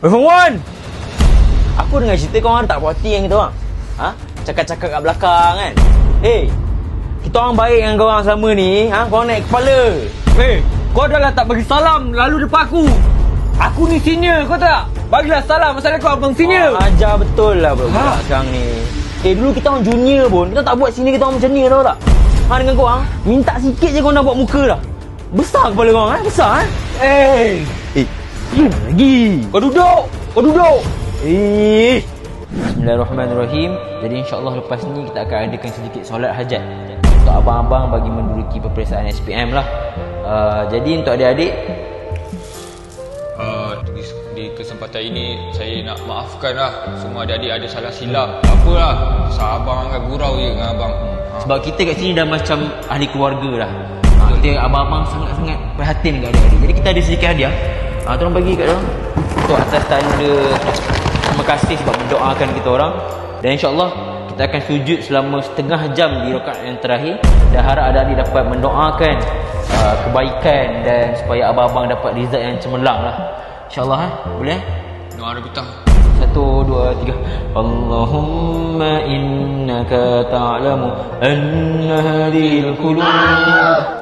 Fuan! Aku dengar cerita korang tak puas hati dengan kita orang. Ha? Cakap-cakap kat belakang kan. Kita orang baik dengan korang selama ni. Korang naik kepala. Kau dah lah tak bagi salam lalu depan aku. Aku ni senior, kau tak? Bagilah salam, Assalamualaikum abang senior. Ajar betul lah budak sekarang ni. Dulu kita orang junior pun, kita tak buat senior kita orang macam ni, tahu tak? Dengan korang, minta sikit je korang dah buat muka dah. Besar kepala korang, besar lagi. Kau duduk. Bismillahirrahmanirrahim. Jadi insyaAllah lepas ni kita akan adakan sedikit solat hajat untuk abang-abang bagi menduduki peperiksaan SPM lah. Jadi untuk adik-adik, di kesempatan ini saya nak maafkan lah semua adik-adik ada salah silap. Apalah, abang akan gurau je dengan abang. sebab kita kat sini dah macam ahli keluarga dah. Kita abang-abang sangat-sangat perhatian dengan adik-adik. Jadi kita ada sedikit hadiah. Tolong bagi kat dalam untuk atas tanda terima kasih sebab mendoakan kita orang. Dan insyaAllah kita akan sujud selama setengah jam di rakaat yang terakhir. Dan harap adik-adik dapat mendoakan kebaikan dan supaya abang-abang dapat result yang cemerlang lah. InsyaAllah boleh? Doa rebutang. 1, 2, 3. Allahumma innaka ta'lamu anna hadhil qulub